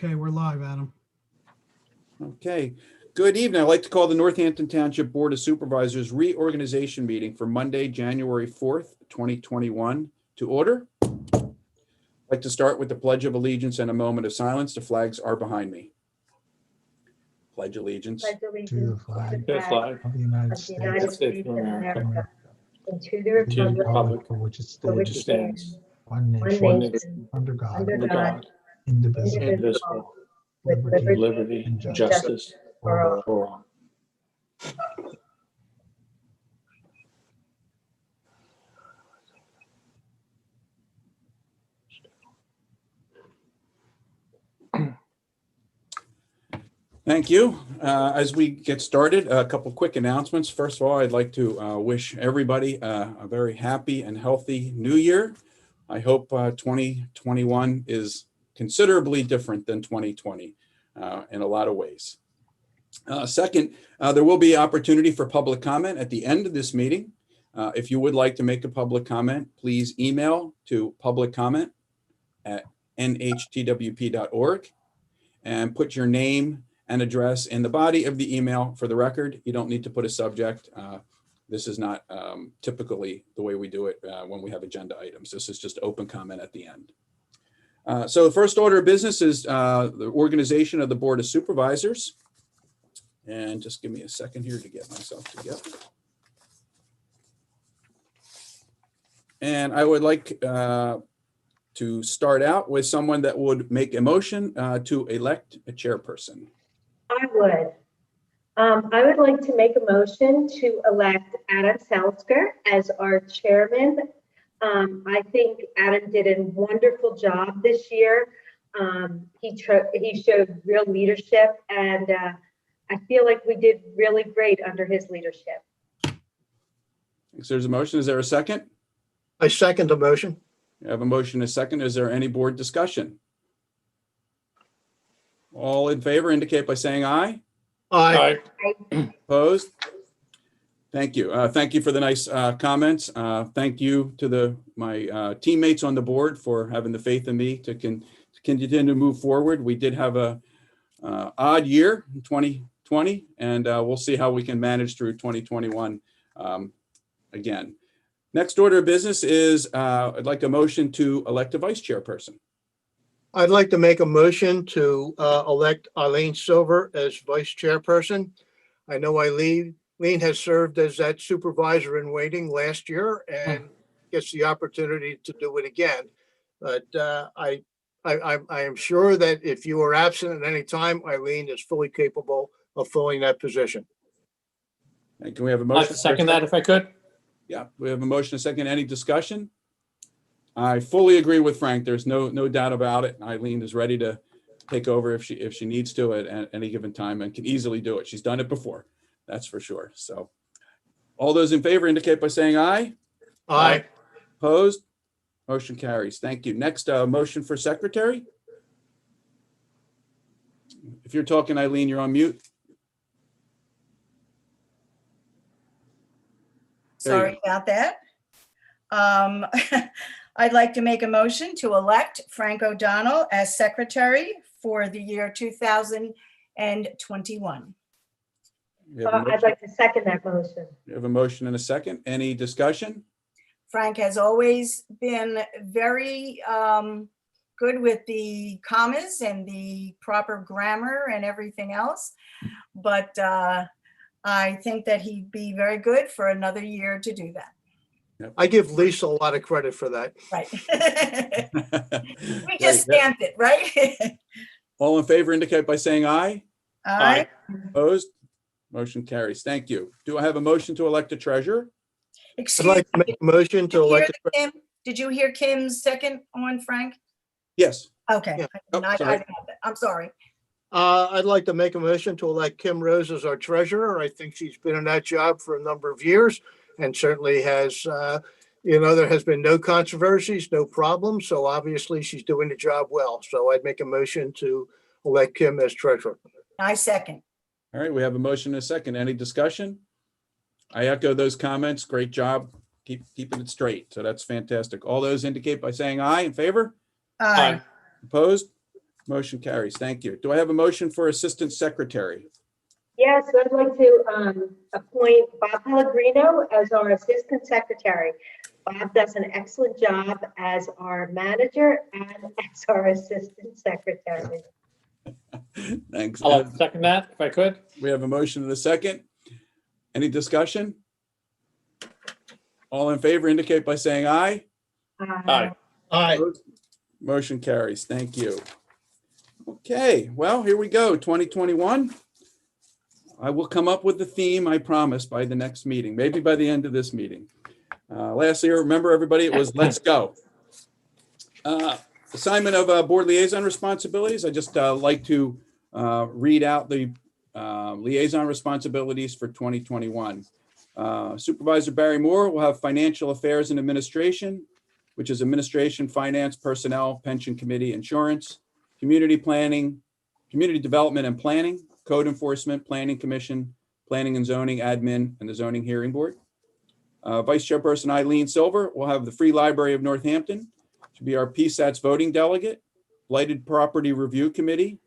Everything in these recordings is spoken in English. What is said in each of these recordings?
Okay, we're live, Adam. Okay, good evening. I'd like to call the Northampton Township Board of Supervisors reorganization meeting for Monday, January 4th, 2021 to order. I'd like to start with the Pledge of Allegiance and a moment of silence. The flags are behind me. Pledge allegiance. To the flag The flag of the United of the United States States of America, and to the to the republic republic for which it for which which stands, it stands one one nation, nation, under God, under under God, God, indivisible, indivisible, with with liberty liberty and and justice justice for all. for all. Thank you. As we get started, a couple quick announcements. First of all, I'd like to wish everybody a very happy and healthy new year. I hope 2021 is considerably different than 2020 in a lot of ways. Second, there will be opportunity for public comment at the end of this meeting. If you would like to make a public comment, please email to publiccomment@nhtwp.org and put your name and address in the body of the email for the record. You don't need to put a subject. This is not typically the way we do it when we have agenda items. This is just open comment at the end. So the first order of business is the organization of the Board of Supervisors. And just give me a second here to get myself together. And I would like to start out with someone that would make a motion to elect a chairperson. I would like to make a motion to elect Adam Selsker as our chairman. I think Adam did a wonderful job this year. He showed real leadership, and I feel like we did really great under his leadership. So there's a motion. Is there a second? I second the motion. I have a motion and a second. Is there any board discussion? All in favor indicate by saying aye. Aye. Opposed? Thank you. Thank you for the nice comments. Thank you to my teammates on the board for having the faith in me to continue to move forward. We did have a odd year in 2020, and we'll see how we can manage through 2021 again. Next order of business is I'd like a motion to elect a vice chairperson. I'd like to make a motion to elect Eileen Silver as vice chairperson. I know Eileen has served as that supervisor in waiting last year and gets the opportunity to do it again. But I am sure that if you are absent at any time, Eileen is fully capable of filling that position. And can we have a I'd like motion? to second that if I could. Yeah, we have a motion, a second. Any discussion? I fully agree with Frank. There's no doubt about it. Eileen is ready to take over if she needs to at any given time and can easily do it. She's done it before, that's for sure. So all those in favor indicate by saying aye. Aye. Opposed? Motion carries. Thank you. Next, motion for secretary. If you're talking, Eileen, you're on mute. There you Sorry about that. I'd like to make a motion to elect Frank O'Donnell as secretary for the year 2021. We have a I'd motion- like to second that motion. we have a motion and a second. Any discussion? Frank has always been very good with the commas and the proper grammar and everything else. But I think that he'd be very good for another year to do that. I give Lisa a lot of credit for that. Right. We Great. just stamped it, right? All in favor indicate by saying aye. All right. Opposed? Motion carries. Thank you. Do I have a motion to elect a treasurer? I'd Excuse like to make a motion to elect. Did you hear Kim's second on Frank? Yes. Okay. Yeah. I Oh, didn't sorry. have that. I'm sorry. I'd like to make a motion to elect Kim Rose as our treasurer. I think she's been in that job for a number of years and certainly has, there has been no controversies, no problems. So obviously she's doing the job well. So I'd make a motion to elect Kim as treasurer. I second. All right, we have a motion and a second. Any discussion? I echo those comments. Great job. Keeping it straight. So that's fantastic. All those indicate by saying aye in favor. Aye. Opposed? Motion carries. Thank you. Do I have a motion for Assistant Secretary? Yes, I'd like to appoint Bob Pellegrino as our Assistant Secretary. Bob does an excellent job as our manager and as our Assistant Secretary. Thanks. I'll second that if I could. We have a motion and a second. Any discussion? All in favor indicate by saying aye. Aye. Aye. Motion carries. Thank you. Okay, well, here we go. 2021. I will come up with the theme, I promise, by the next meeting, maybe by the end of this meeting. Last year, remember everybody, it was let's go. Assignment of board liaison responsibilities. I just like to read out the liaison responsibilities for 2021. Supervisor Barry Moore will have financial affairs and administration, which is administration, finance, personnel, pension committee, insurance, community planning, community development and planning, code enforcement, planning commission, planning and zoning admin, and the zoning hearing board. Vice Chairperson Eileen Silver will have the Free Library of Northampton, to be our PSATS voting delegate, Blighted Property Review Committee,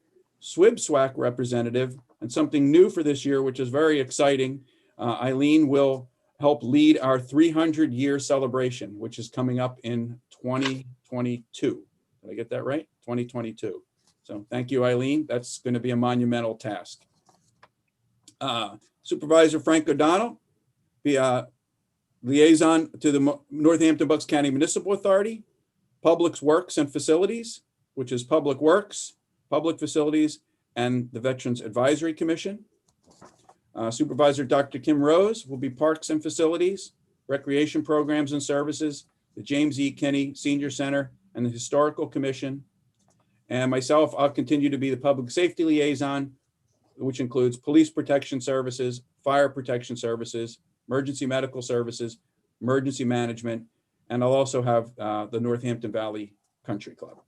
SWIB SWAC representative, and something new for this year, which is very exciting. Eileen will help lead our 300-year celebration, which is coming up in 2022. Did I get that right? 2022. So thank you, Eileen. That's going to be a monumental task. Supervisor Frank O'Donnell, be a liaison to the Northampton Bucks County Municipal Authority, Public Works and Facilities, which is Public Works, Public Facilities, and the Veterans Advisory Commission. Supervisor Dr. Kim Rose will be Parks and Facilities, Recreation Programs and Services, the James E. Kinney Senior Center, and the Historical Commission. And myself, I'll continue to be the Public Safety Liaison, which includes Police Protection Services, Fire Protection Services, Emergency Medical Services, Emergency Management, and I'll also have the Northampton Valley Country Club.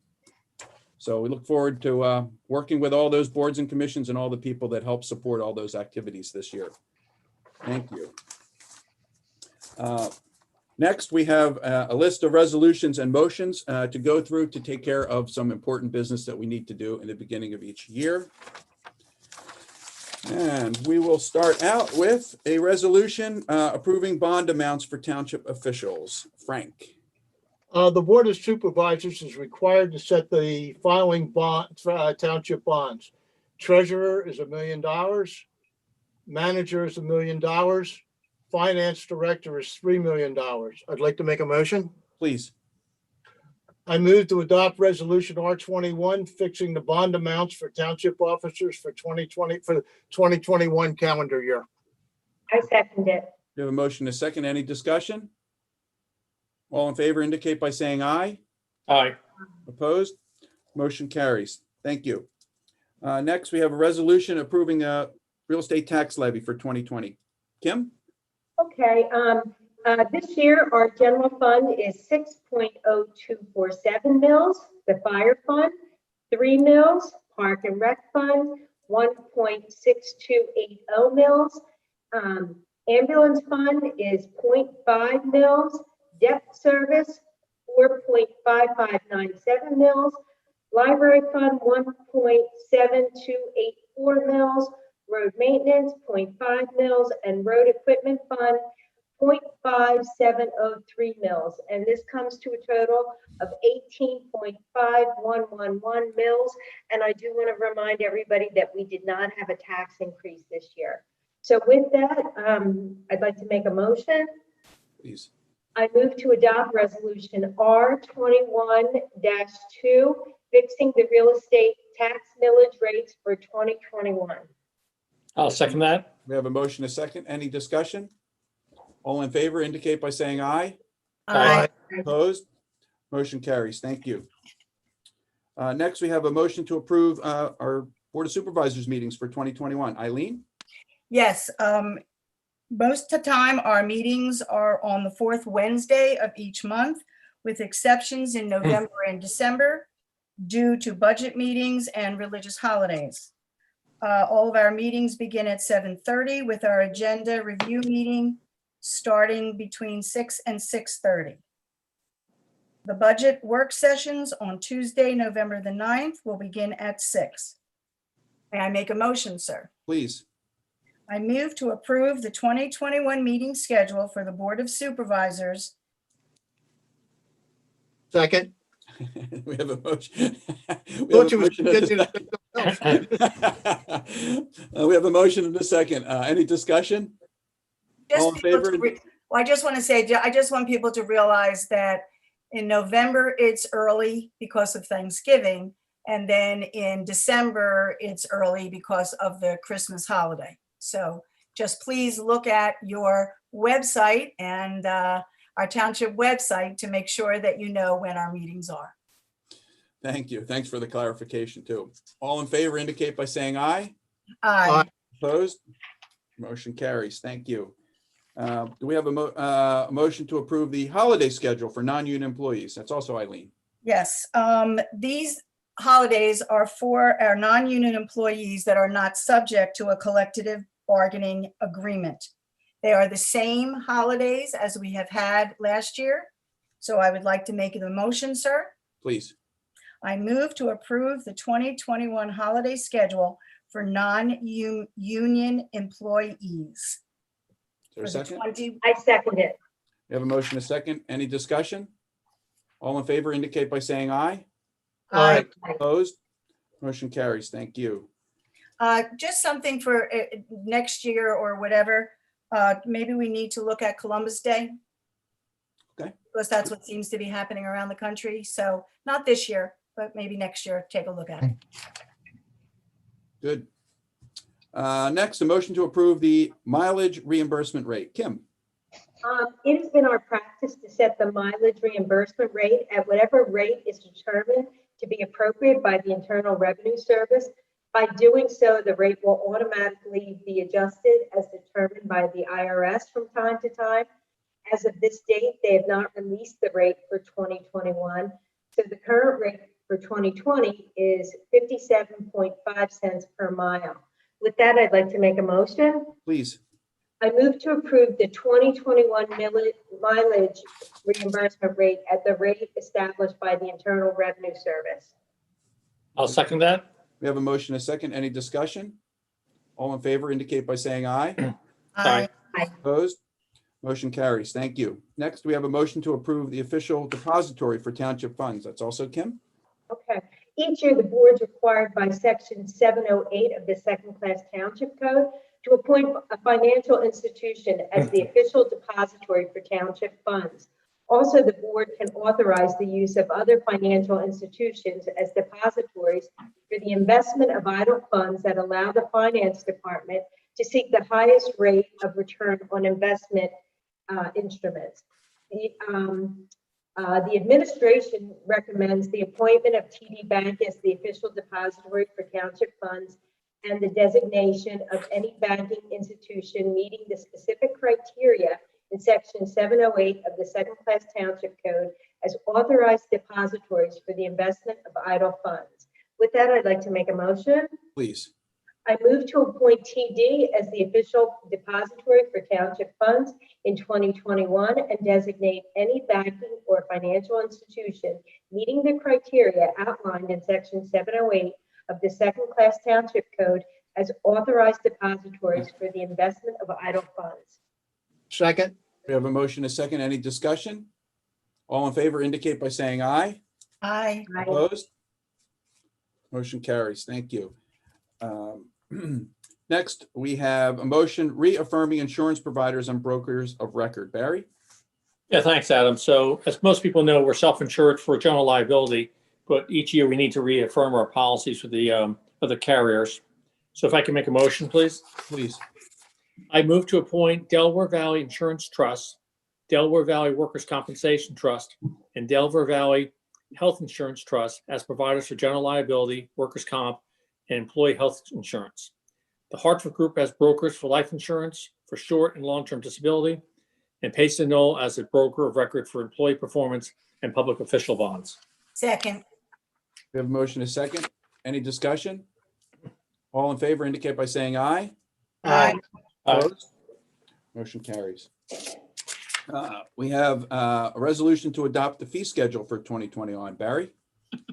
So we look forward to working with all those boards and commissions and all the people that help support all those activities this year. Thank you. Next, we have a list of resolutions and motions to go through to take care of some important business that we need to do in the beginning of each year. And we will start out with a resolution approving bond amounts for township officials. Frank. The Board of Supervisors is required to set the following township bonds. Treasurer is $1 million. Manager is $1 million. Finance Director is $3 million. I'd like to make a motion. Please. I move to adopt Resolution R21, fixing the bond amounts for township officers for 2021 calendar year. I second it. We have a motion, a second. Any discussion? All in favor indicate by saying aye. Aye. Opposed? Motion carries. Thank you. Next, we have a resolution approving a real estate tax levy for 2020. Kim? Okay, this year, our general fund is 6.0247 mils, the fire fund, 3 mils, park and rec fund, 1.6280 mils, ambulance fund is 0.5 mils, debt service, 4.5597 mils, library fund, 1.7284 mils, road maintenance, 0.5 mils, and road equipment fund, 0.5703 mils. And this comes to a total of 18.5111 mils. And I do want to remind everybody that we did not have a tax increase this year. So with that, I'd like to make a motion. Please. I move to adopt resolution R21-2, fixing the real estate tax millage rates for 2021. I'll second that. We have a motion, a second. Any discussion? All in favor indicate by saying aye. Aye. Opposed? Motion carries. Thank you. Next, we have a motion to approve our Board of Supervisors meetings for 2021. Eileen? Yes, most of the time our meetings are on the fourth Wednesday of each month, with exceptions in November and December due to budget meetings and religious holidays. All of our meetings begin at 7:30 with our agenda review meeting starting between 6 and 6:30. The budget work sessions on Tuesday, November the 9th will begin at 6. May I make a motion, sir? Please. I move to approve the 2021 meeting schedule for the Board of Supervisors. Second. We have a motion. We Thought have you a was motion and a getting second. We have a motion and a second. Any discussion? All in Just people favor? to Well, I just want to say, I just want people to realize that in November, it's early because of Thanksgiving. And then in December, it's early because of the Christmas holiday. So just please look at your website and our township website to make sure that you know when our meetings are. Thank you. Thanks for the clarification too. All in favor indicate by saying aye. Aye. Opposed? Motion carries. Thank you. Do we have a motion to approve the holiday schedule for non-union employees? That's also Eileen. Yes, these holidays are for our non-union employees that are not subject to a collective bargaining agreement. They are the same holidays as we have had last year. So I would like to make the motion, sir. Please. I move to approve the 2021 holiday schedule for non-union employees. Is there a For the second? 20 I second it. We have a motion, a second. Any discussion? All in favor indicate by saying aye. Aye. Opposed? Motion carries. Thank you. Just something for next year or whatever. Maybe we need to look at Columbus Day. Okay. Because that's what seems to be happening around the country. So not this year, but maybe next year, take a look at it. Good. Next, a motion to approve the mileage reimbursement rate. Kim. It has been our practice to set the mileage reimbursement rate at whatever rate is determined to be appropriate by the Internal Revenue Service. By doing so, the rate will automatically be adjusted as determined by the IRS from time to time. As of this date, they have not released the rate for 2021. So the current rate for 2020 is 57.5 cents per mile. With that, I'd like to make a motion. Please. I move to approve the 2021 mileage reimbursement rate at the rate established by the Internal Revenue Service. I'll second that. We have a motion, a second. Any discussion? All in favor indicate by saying aye. Aye. Opposed? Motion carries. Thank you. Next, we have a motion to approve the official depository for township funds. That's also Kim. Okay. Each year, the board is required by Section 708 of the Second Class Township Code to appoint a financial institution as the official depository for township funds. Also, the board can authorize the use of other financial institutions as depositories for the investment of idle funds that allow the finance department to seek the highest rate of return on investment instruments. The administration recommends the appointment of TD Bank as the official depository for township funds and the designation of any banking institution meeting the specific criteria in Section 708 of the Second Class Township Code as authorized depositories for the investment of idle funds. With that, I'd like to make a motion. Please. I move to appoint TD as the official depository for township funds in 2021 and designate any banking or financial institution meeting the criteria outlined in Section 708 of the Second Class Township Code as authorized depositories for the investment of idle funds. Second. We have a motion, a second. Any discussion? All in favor indicate by saying aye. Aye. Opposed? Motion carries. Thank you. Next, we have a motion reaffirming insurance providers and brokers of record. Barry? Yeah, thanks, Adam. So as most people know, we're self-insured for general liability, but each year we need to reaffirm our policies with the other carriers. So if I can make a motion, please. Please. I move to appoint Delaware Valley Insurance Trust, Delaware Valley Workers' Compensation Trust, and Delaware Valley Health Insurance Trust as providers for general liability, workers' comp, and employee health insurance. The Hartford Group as brokers for life insurance for short and long-term disability, and Payson Knoll as a broker of record for employee performance and public official bonds. Second. We have a motion, a second. Any discussion? All in favor indicate by saying aye. Aye. Aye. Opposed? Motion carries. We have a resolution to adopt the fee schedule for 2021. Barry?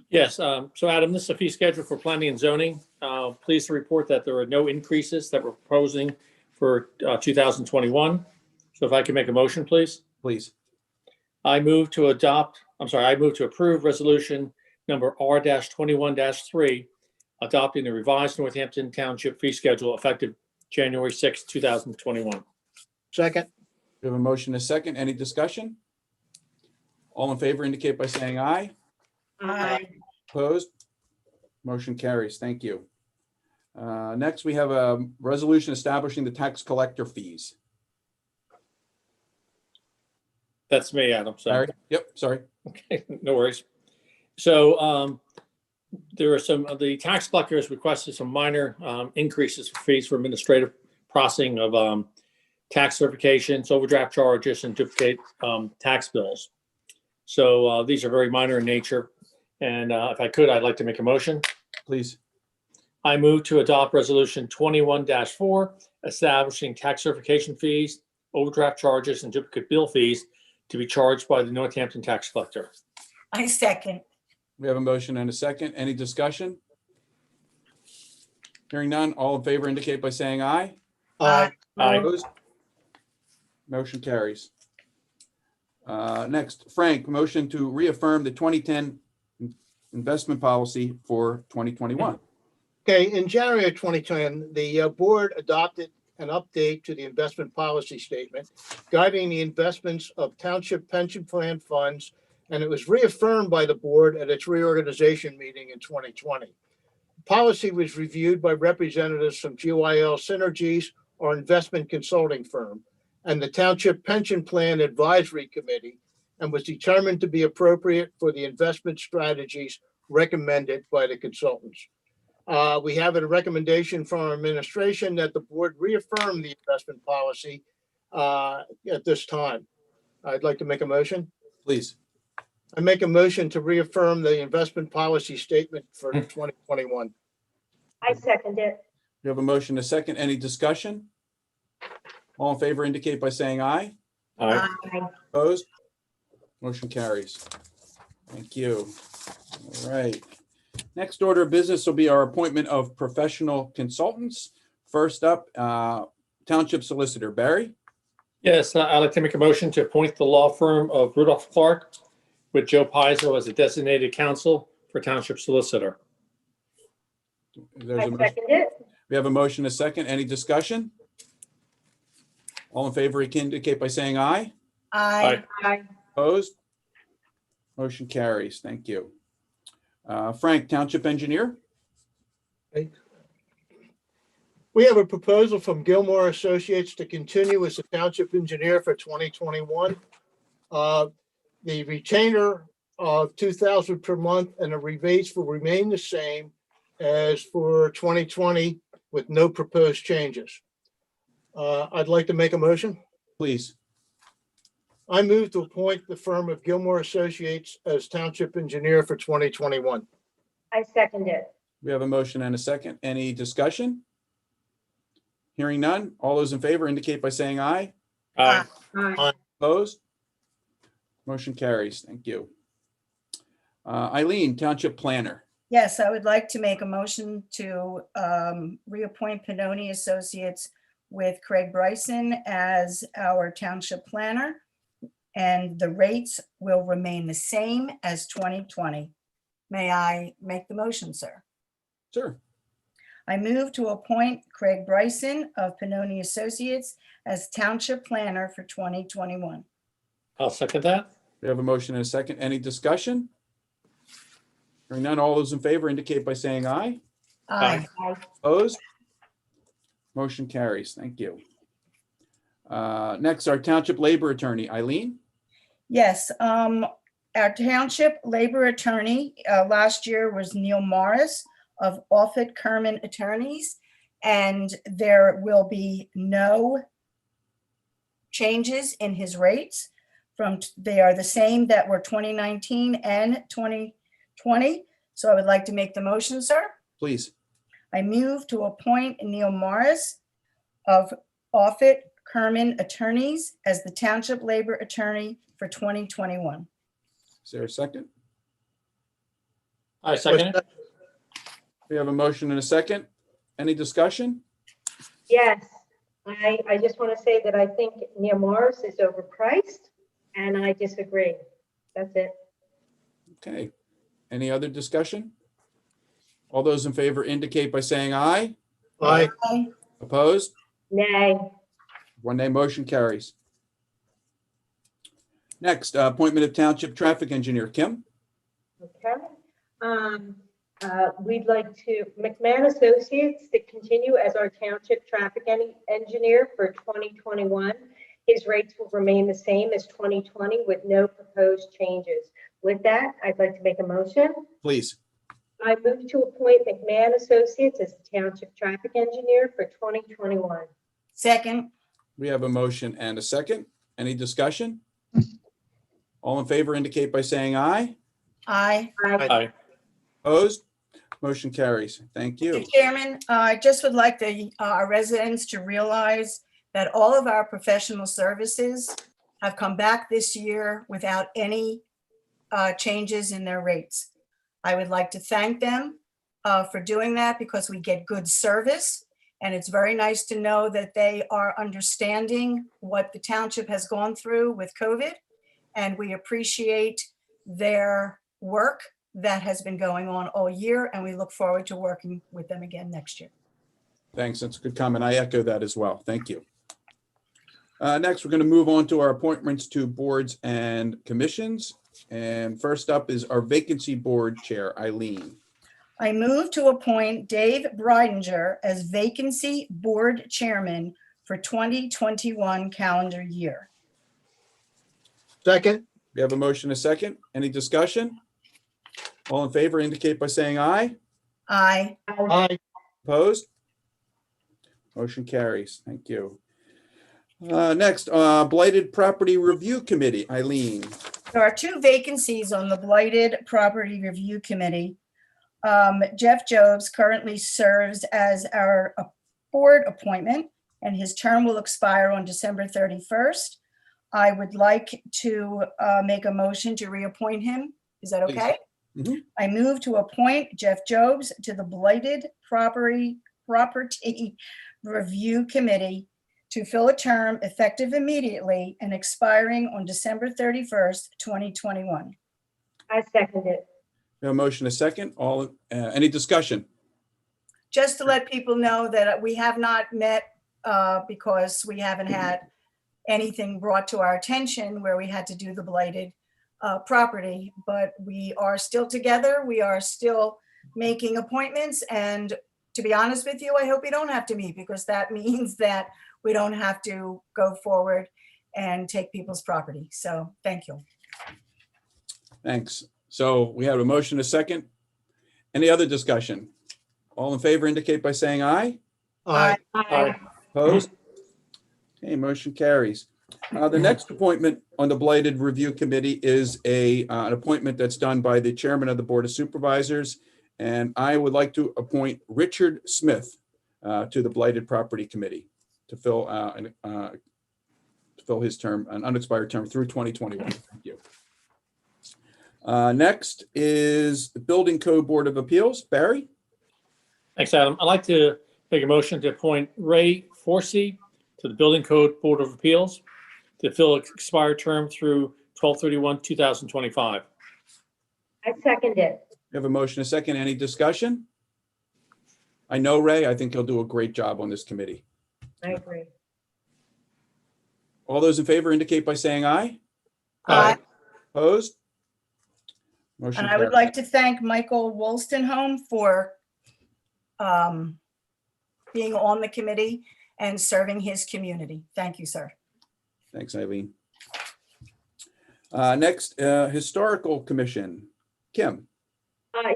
Yes, so Adam, this is a fee schedule for planning and zoning. Pleased to report that there are no increases that we're proposing for 2021. So if I can make a motion, please. Please. I move to approve resolution number R-21-3, adopting the revised Northampton Township fee schedule effective January 6, 2021. Second. We have a motion and a second. Any discussion? All in favor indicate by saying aye. Aye. Opposed? Motion carries. Thank you. Next, we have a resolution establishing the tax collector fees. That's me, Adam. So. Barry? Yep, sorry. Okay, no worries. So there are the tax collectors requested some minor increases for fees for administrative processing of tax certifications, overdraft charges, and duplicate tax bills. So these are very minor in nature. And if I could, I'd like to make a motion. Please. I move to adopt resolution 21-4, establishing tax certification fees, overdraft charges, and duplicate bill fees to be charged by the Northampton tax collector. I second. We have a motion and a second. Any discussion? Hearing none, all in favor indicate by saying aye. Aye. Aye. Opposed? Motion carries. Next, Frank, motion to reaffirm the 2010 investment policy for 2021. Okay, in January of 2010, the board adopted an update to the investment policy statement guiding the investments of township pension plan funds, and it was reaffirmed by the board at its reorganization meeting in 2020. The policy was reviewed by representatives from GYL Synergies, our investment consulting firm, and the Township Pension Plan Advisory Committee, and was determined to be appropriate for the investment strategies recommended by the consultants. We have a recommendation from our administration that the board reaffirm the investment policy at this time. I'd like to make a motion. Please. I make a motion to reaffirm the investment policy statement for 2021. I second it. You have a motion, a second. Any discussion? All in favor indicate by saying aye. Aye. Aye. Opposed? Motion carries. Thank you. All right. Next order of business will be our appointment of professional consultants. First up, Township Solicitor Barry. Yes, I'd like to make a motion to appoint the law firm of Rudolph Clark with Joe Pizzo as a designated counsel for Township Solicitor. There's I a motion. second it. We have a motion, a second. Any discussion? All in favor indicate by saying aye. Aye. Aye. Opposed? Motion carries. Thank you. Frank, Township Engineer. We have a proposal from Gilmore Associates to continue as the township engineer for 2021. The retainer of $2,000 per month and the rebates will remain the same as for 2020 with no proposed changes. I'd like to make a motion. Please. I move to appoint the firm of Gilmore Associates as township engineer for 2021. I second it. We have a motion and a second. Any discussion? Hearing none. All those in favor indicate by saying aye. Aye. Aye. Opposed? Motion carries. Thank you. Eileen, Township Planner. Yes, I would like to make a motion to reappoint Pinoni Associates with Craig Bryson as our township planner. And the rates will remain the same as 2020. May I make the motion, sir? Sure. I move to appoint Craig Bryson of Pinoni Associates as township planner for 2021. I'll second that. We have a motion and a second. Any discussion? Hearing none. All those in favor indicate by saying aye. Aye. Aye. Opposed? Motion carries. Thank you. Next, our Township Labor Attorney, Eileen. Yes, our township labor attorney last year was Neil Morris of Offutt Kerman Attorneys, and there will be no changes in his rates. They are the same that were 2019 and 2020. So I would like to make the motion, sir. Please. I move to appoint Neil Morris of Offutt Herman Attorneys as the Township Labor Attorney for 2021. Is there a second? I second it. We have a motion and a second. Any discussion? Yes, I just want to say that I think Neil Morris is overpriced, and I disagree. That's it. Okay. Any other discussion? All those in favor indicate by saying aye. Aye. Aye. Opposed? Nay. One nay, motion carries. Next, appointment of Township Traffic Engineer. Kim? Okay. We'd like to, McMahon Associates to continue as our township traffic engineer for 2021. His rates will remain the same as 2020 with no proposed changes. With that, I'd like to make a motion. Please. I move to appoint McMahon Associates as the township traffic engineer for 2021. Second. We have a motion and a second. Any discussion? All in favor indicate by saying aye. Aye. Aye. Opposed? Motion carries. Thank you. Mr. Chairman, I just would like our residents to realize that all of our professional services have come back this year without any changes in their rates. I would like to thank them for doing that because we get good service. And it's very nice to know that they are understanding what the township has gone through with COVID. And we appreciate their work that has been going on all year. And we look forward to working with them again next year. Thanks. That's a good comment. I echo that as well. Thank you. Next, we're going to move on to our appointments to boards and commissions. And first up is our vacancy board chair, Eileen. I move to appoint Dave Breidinger as vacancy board chairman for 2021 calendar year. Second. We have a motion, a second. Any discussion? All in favor indicate by saying aye. Aye. Aye. Opposed? Motion carries. Thank you. Next, Blighted Property Review Committee, Eileen. There are two vacancies on the Blighted Property Review Committee. Jeff Jobs currently serves as our board appointment, and his term will expire on December 31st. I would like to make a motion to reappoint him. Is that okay? Mhm. I move to appoint Jeff Jobs to the Blighted Property Review Committee to fill a term effective immediately and expiring on December 31st, 2021. I second it. We have a motion, a second. Any discussion? Just to let people know that we have not met because we haven't had anything brought to our attention where we had to do the blighted property, but we are still together. We are still making appointments. And to be honest with you, I hope we don't have to meet because that means that we don't have to go forward and take people's property. So thank you. Thanks. So we have a motion, a second. Any other discussion? All in favor indicate by saying aye. Aye. Aye. Opposed? Okay, motion carries. The next appointment on the Blighted Review Committee is an appointment that's done by the chairman of the Board of Supervisors. And I would like to appoint Richard Smith to the Blighted Property Committee to fill his term, an unexpired term through 2021. Thank you. Next is the Building Code Board of Appeals. Barry? Thanks, Adam. I'd like to make a motion to appoint Ray Forsey to the Building Code Board of Appeals to fill an expired term through 12/31/2025. I second it. We have a motion, a second. Any discussion? I know Ray. I think he'll do a great job on this committee. I agree. All those in favor indicate by saying aye. Aye. Opposed? Motion And I would carries. like to thank Michael Wolstenholme for being on the committee and serving his community. Thank you, sir. Thanks, Eileen. Next, Historical Commission. Kim?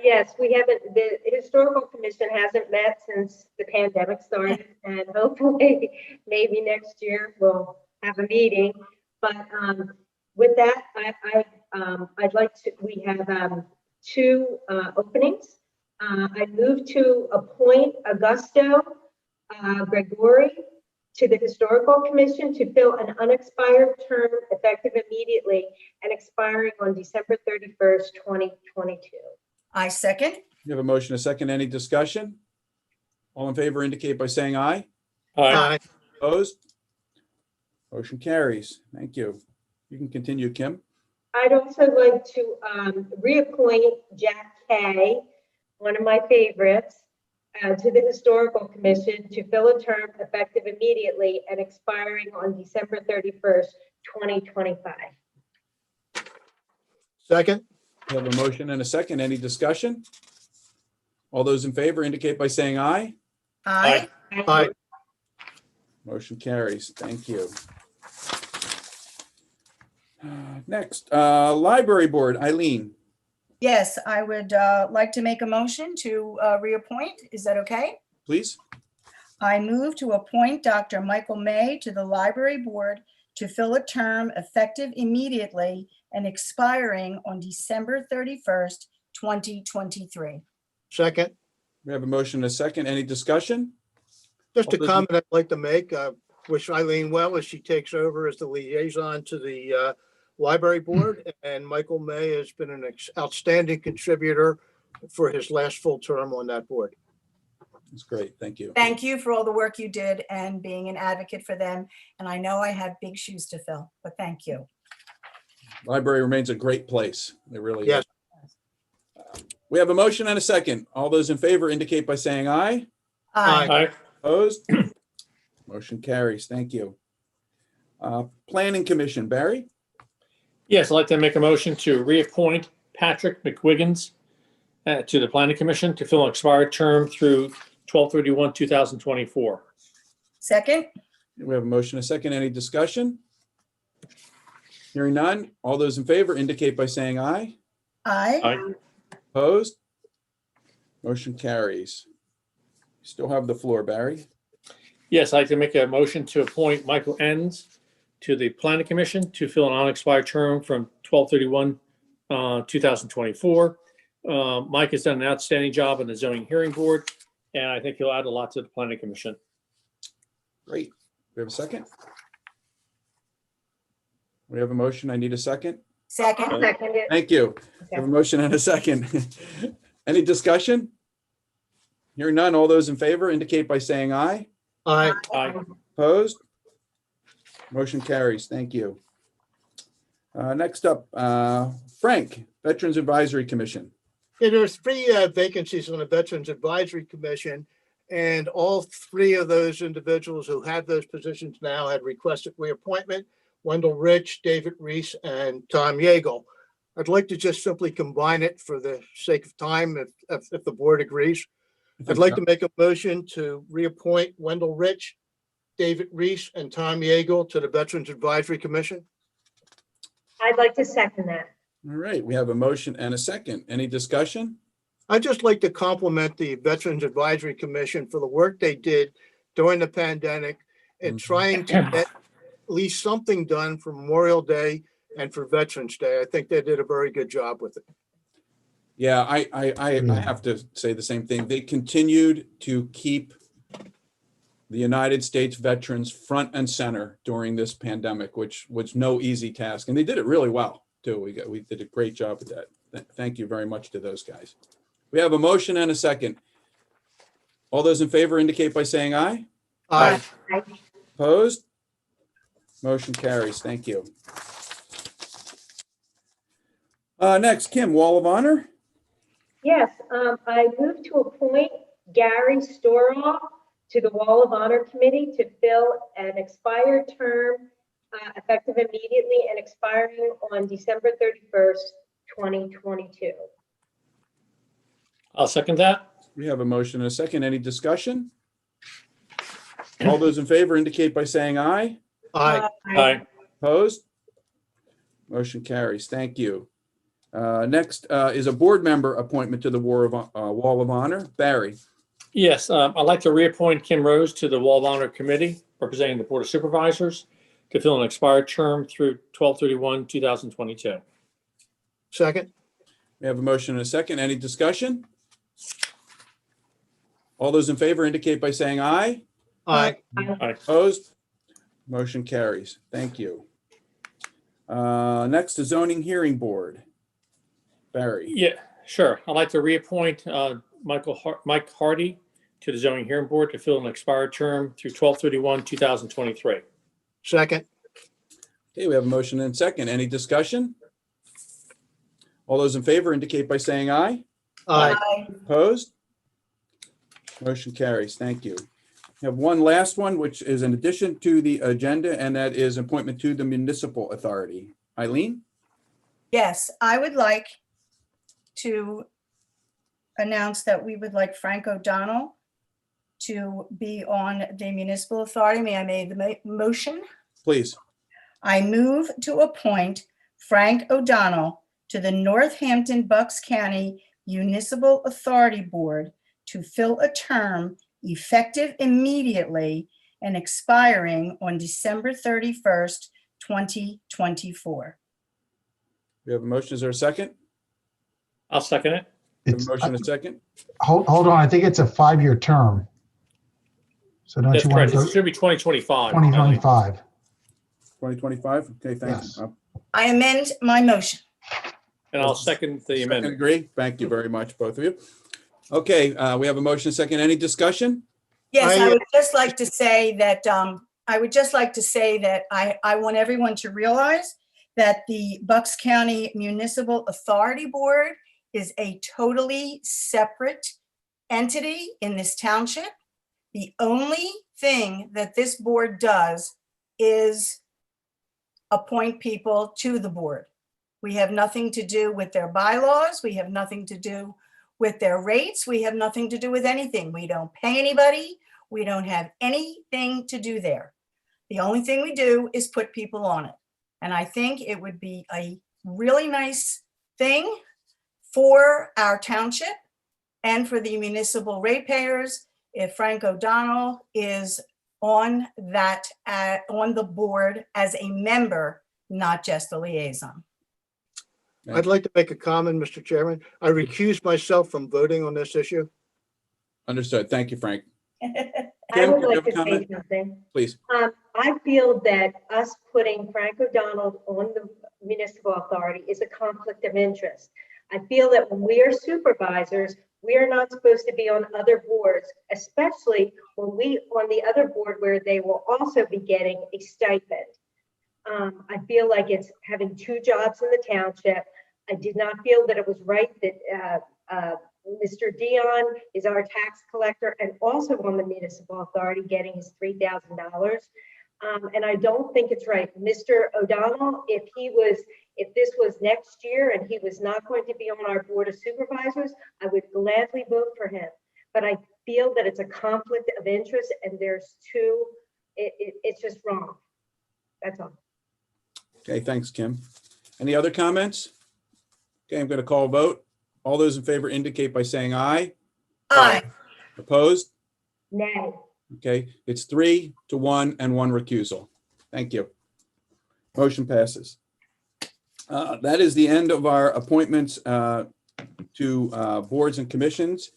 Yes, the Historical Commission hasn't met since the pandemic started, and hopefully maybe next year we'll have a meeting. But with that, I'd like to, we have two openings. I move to appoint Augusto Gregori to the Historical Commission to fill an unexpired term effective immediately and expiring on December 31st, 2022. I second. You have a motion, a second. Any discussion? All in favor indicate by saying aye. Aye. Opposed? Motion carries. Thank you. You can continue, Kim. I'd also like to reappoint Jack Kay, one of my favorites, to the Historical Commission to fill a term effective immediately and expiring on December 31st, 2025. Second. We have a motion and a second. Any discussion? All those in favor indicate by saying aye. Aye. Aye. Motion carries. Thank you. Next, Library Board, Eileen, Yes, I would like to make a motion to reappoint. Is that okay? please. I move to appoint Dr. Michael May to the Library Board to fill a term effective immediately and expiring on December 31st, 2023. Second. We have a motion and a second. Any discussion? Just a All those in- comment I'd like to make. Wish Eileen well as she takes over as the liaison to the library board. And Michael May has been an outstanding contributor for his last full term on that board. That's great. Thank you. Thank you for all the work you did and being an advocate for them. And I know I have big shoes to fill, but thank you. Library remains a great place. It really Yes. is. We have a motion and a second. All those in favor indicate by saying aye. Aye. Aye. Opposed? Motion carries. Thank you. Planning Commission, Barry? Yes, I'd like to make a motion to reappoint Patrick McWiggins to the Planning Commission to fill an expired term through 12/31/2024. Second. We have a motion and a second. Any discussion? Hearing none. All those in favor indicate by saying aye. Aye. Aye. Opposed? Motion carries. Still have the floor, Barry. Yes, I'd like to make a motion to appoint Michael Enns to the Planning Commission to fill an unexpired term from 12/31/2024. Mike has done an outstanding job on the zoning hearing board, and I think he'll add a lot to the Planning Commission. Great. We have a second? We have a motion. I need a second. Second. I'll second it. Thank you. We have a motion and a second. Any discussion? Hearing none. All those in favor indicate by saying aye. Aye. Aye. Opposed? Motion carries. Thank you. Next up, Frank, Veterans Advisory Commission. Yeah, there's 3 vacancies on the Veterans Advisory Commission, and all 3 of those individuals who have those positions now had requested reappointment: Wendell Rich, David Reese, and Tom Yeagle. I'd like to just simply combine it for the sake of time, if the board agrees. I'd like to make a motion to reappoint Wendell Rich, David Reese, and Tom Yeagle to the Veterans Advisory Commission. I'd like to second that. All right, we have a motion and a second. Any discussion? I'd just like to compliment the Veterans Advisory Commission for the work they did during the pandemic and trying to get at least something done for Memorial Day and for Veterans Day. I think they did a very good job with it. Yeah, I have to say the same thing. They continued to keep the United States veterans front and center during this pandemic, which was no easy task. And they did it really well, too. We did a great job with that. Thank you very much to those guys. We have a motion and a second. All those in favor indicate by saying aye. Aye. Opposed? Motion carries. Thank you. Next, Kim, Wall of Honor. Yes, I move to appoint Gary Storoff to the Wall of Honor Committee to fill an expired term effective immediately and expiring on December 31st, 2022. I'll second that. We have a motion and a second. Any discussion? All those in favor indicate by saying aye. Aye. Aye. Opposed? Motion carries. Thank you. Next is a board member appointment to the Wall of Honor. Barry. Yes, I'd like to reappoint Kim Rose to the Wall of Honor Committee representing the Board of Supervisors to fill an expired term through 12/31/2022. Second. We have a motion and a second. Any discussion? All those in favor indicate by saying aye. Aye. Opposed? Motion carries. Thank you. Next, the zoning hearing board. Barry. Yeah, sure. I'd like to reappoint Mike Hardy to the zoning hearing board to fill an expired term through 12/31/2023. Second. Okay, we have a motion and a second. Any discussion? All those in favor indicate by saying aye. Aye. Aye. Opposed? Motion carries. Thank you. We have one last one, which is in addition to the agenda, and that is appointment to the municipal authority. Eileen? Yes, I would like to announce that we would like Frank O'Donnell to be on the municipal authority. May I make the motion? Please. I move to appoint Frank O'Donnell to the Northampton Bucks County Municipal Authority Board to fill a term effective immediately and expiring on December 31st, 2024. We have a motion. Is there a second? I'll second it. We have It's, a motion and a second. hold on, I think it's a 5-year term. So don't That's you want correct. to It go should be 2025. 2025? 2025? Okay, thank Yes. you. I amend my motion. And I'll second the Second amendment. agree. Thank you very much, both of you. Okay, we have a motion and a second. Any discussion? Yes, I- I would just like to say that, I want everyone to realize that the Bucks County Municipal Authority Board is a totally separate entity in this township. The only thing that this board does is appoint people to the board. We have nothing to do with their bylaws. We have nothing to do with their rates. We have nothing to do with anything. We don't pay anybody. We don't have anything to do there. The only thing we do is put people on it. And I think it would be a really nice thing for our township and for the municipal ratepayers if Frank O'Donnell is on the board as a member, not just a liaison. I'd like to make a comment, Mr. Chairman. I recuse myself from voting on this issue. Understood. Thank you, Frank. I Kim, would did you like have a to say comment? something. Please. I feel that us putting Frank O'Donnell on the municipal authority is a conflict of interest. I feel that when we are supervisors, we are not supposed to be on other boards, especially when we on the other board where they will also be getting a stipend. I feel like it's having two jobs in the township. I did not feel that it was right that Mr. Dion is our tax collector and also on the municipal authority getting his $3,000. And I don't think it's right. Mr. O'Donnell, if this was next year and he was not going to be on our board of supervisors, I would gladly vote for him. But I feel that it's a conflict of interest and it's just wrong. That's all. Okay, thanks, Kim. Any other comments? Okay, I'm going to call a vote. All those in favor indicate by saying aye. Aye. Opposed? Nay. Okay, it's 3-1 and 1 recusal. Thank you. Motion passes. That is the end of our appointments to boards and commissions.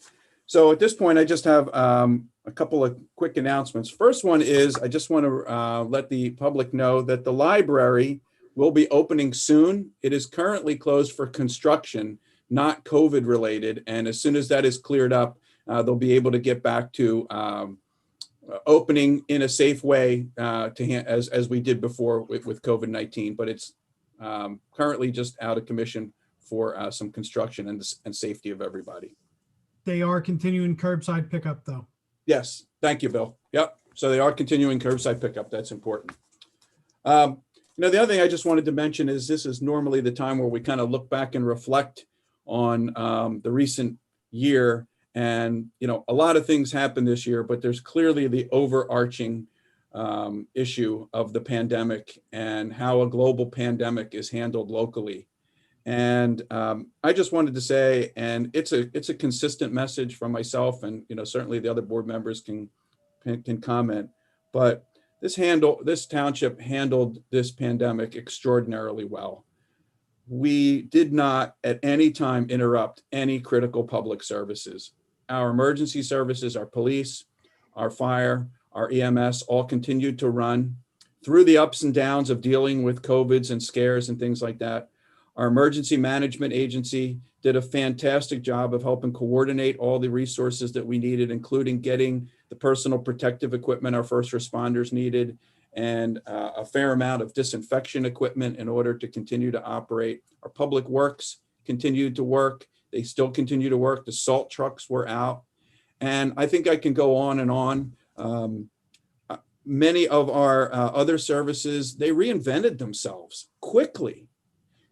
So at this point, I just have a couple of quick announcements. First one is I just want to let the public know that the library will be opening soon. It is currently closed for construction, not COVID related. And as soon as that is cleared up, they'll be able to get back to opening in a safe way as we did before with COVID-19. But it's currently just out of commission for some construction and safety of everybody. They are continuing curbside pickup though. Yes, thank you, Bill. Yep. So they are continuing curbside pickup. That's important. The other thing I just wanted to mention is this is normally the time where we kind of look back and reflect on the recent year. And, a lot of things happened this year, but there's clearly the overarching issue of the pandemic and how a global pandemic is handled locally. And I just wanted to say, and it's a consistent message from myself, and certainly the other board members can comment, but this township handled this pandemic extraordinarily well. We did not at any time interrupt any critical public services. Our emergency services, our police, our fire, our EMS all continued to run through the ups and downs of dealing with COVIDs and scares and things like that. Our emergency management agency did a fantastic job of helping coordinate all the resources that we needed, including getting the personal protective equipment our first responders needed, and a fair amount of disinfection equipment in order to continue to operate. Our public works continued to work. They still continue to work. The salt trucks were out. And I think I can go on and on. Many of our other services, they reinvented themselves quickly.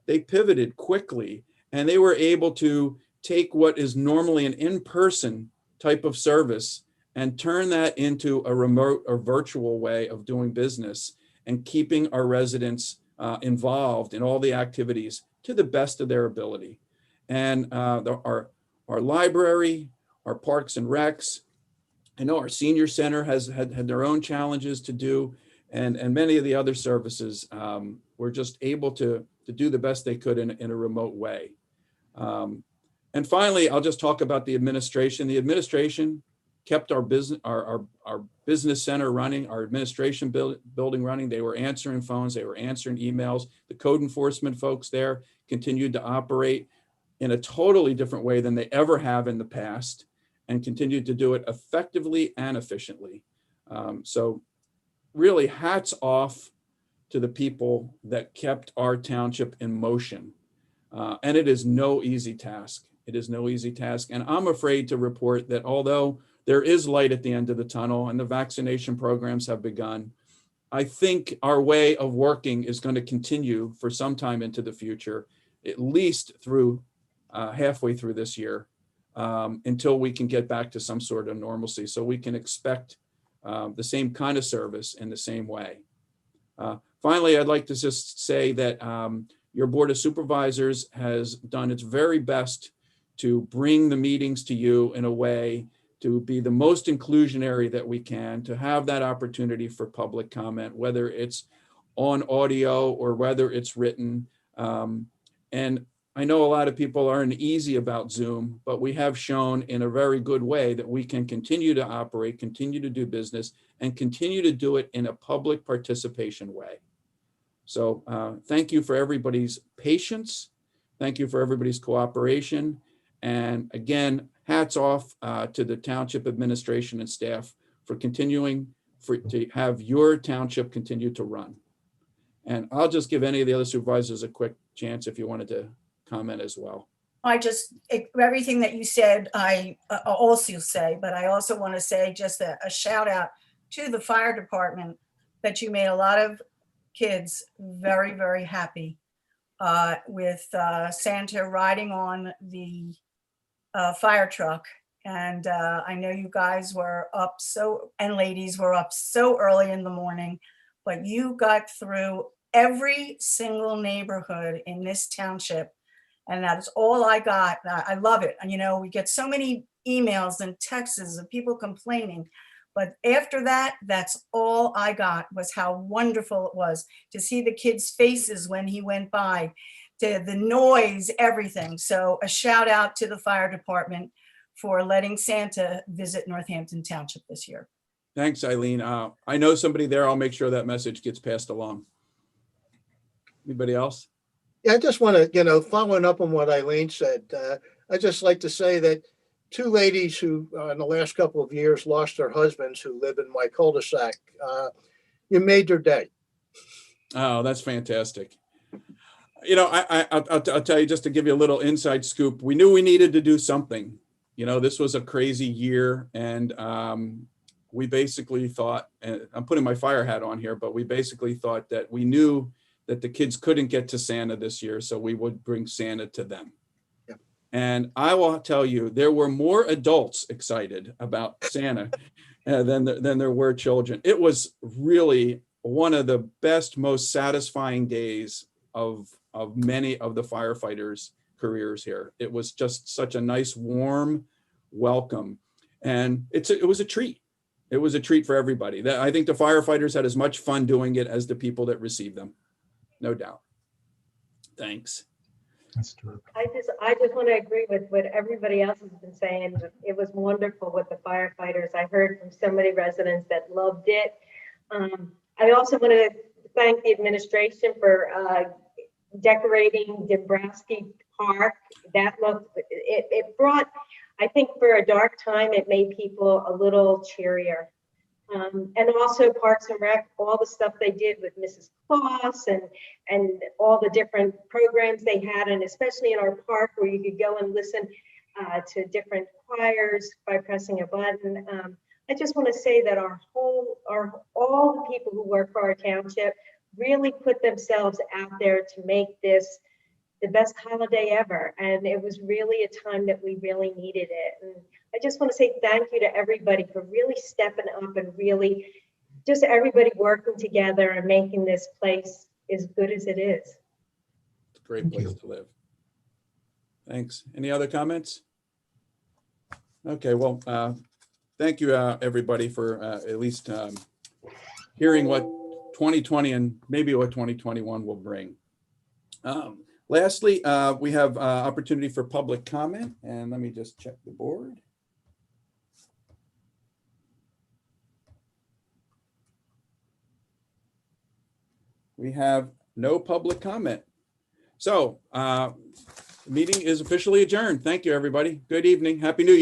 They pivoted quickly, and they were able to take what is normally an in-person type of service and turn that into a remote or virtual way of doing business and keeping our residents involved in all the activities to the best of their ability. And our library, our parks and recs, I know our senior center has had their own challenges to do, and many of the other services were just able to do the best they could in a remote way. And finally, I'll just talk about the administration. The administration kept our business center running, our administration building running. They were answering phones, they were answering emails. The code enforcement folks there continued to operate in a totally different way than they ever have in the past, and continued to do it effectively and efficiently. So really hats off to the people that kept our township in motion. And it is no easy task. It is no easy task. And I'm afraid to report that although there is light at the end of the tunnel and the vaccination programs have begun, I think our way of working is going to continue for some time into the future, at least through halfway through this year, until we can get back to some sort of normalcy, so we can expect the same kind of service in the same way. Finally, I'd like to just say that your Board of Supervisors has done its very best to bring the meetings to you in a way to be the most inclusionary that we can, to have that opportunity for public comment, whether it's on audio or whether it's written. And I know a lot of people aren't easy about Zoom, but we have shown in a very good way that we can continue to operate, continue to do business, and continue to do it in a public participation way. So thank you for everybody's patience. Thank you for everybody's cooperation. And again, hats off to the township administration and staff for continuing to have your township continue to run. And I'll just give any of the other supervisors a quick chance if you wanted to comment as well. Everything that you said, I also say, but I also want to say just a shout out to the fire department that you made a lot of kids very, very happy with Santa riding on the fire truck. And I know you guys were up and ladies were up so early in the morning, but you got through every single neighborhood in this township. And that's all I got. I love it. And, you know, we get so many emails and texts of people complaining. But after that, that's all I got, was how wonderful it was to see the kids' faces when he went by, to the noise, everything. So a shout out to the fire department for letting Santa visit Northampton Township this year. Thanks, Eileen. I know somebody there. I'll make sure that message gets passed along. Anybody else? Yeah, I just want to, following up on what Eileen said, I just like to say that two ladies who in the last couple of years lost their husbands who live in my cul-de-sac, you made their day. Oh, that's fantastic. I'll tell you, just to give you a little inside scoop, we knew we needed to do something. This was a crazy year, and we basically thought, and I'm putting my fire hat on here, but we basically thought that we knew that the kids couldn't get to Santa this year, so we would bring Santa to them. Yeah. And I will tell you, there were more adults excited about Santa than there were children. It was really one of the best, most satisfying days of many of the firefighters' careers here. It was just such a nice, warm welcome. And it was a treat. It was a treat for everybody. I think the firefighters had as much fun doing it as the people that received them. No doubt. Thanks. That's terrific. I just want to agree with what everybody else has been saying. It was wonderful with the firefighters. I heard from so many residents that loved it. I also want to thank the administration for decorating Dombrowski Park. That looked, it brought, I think for a dark time, it made people a little cheerier. And also Parks and Rec, all the stuff they did with Mrs. Claus and all the different programs they had, and especially in our park where you could go and listen to different choirs by pressing a button. I just want to say that all the people who work for our township really put themselves out there to make this the best holiday ever. And it was really a time that we really needed it. And I just want to say thank you to everybody for really stepping up and really just everybody working together and making this place as good as it is. It's a great Thank place you. to live. Thanks. Any other comments? Okay, well, thank you, everybody, for at least hearing what 2020 and maybe what 2021 will bring. Lastly, we have opportunity for public comment, and let me just check the board. We have no public comment. So the meeting is officially adjourned. Thank you, everybody. Good evening. Happy New Year.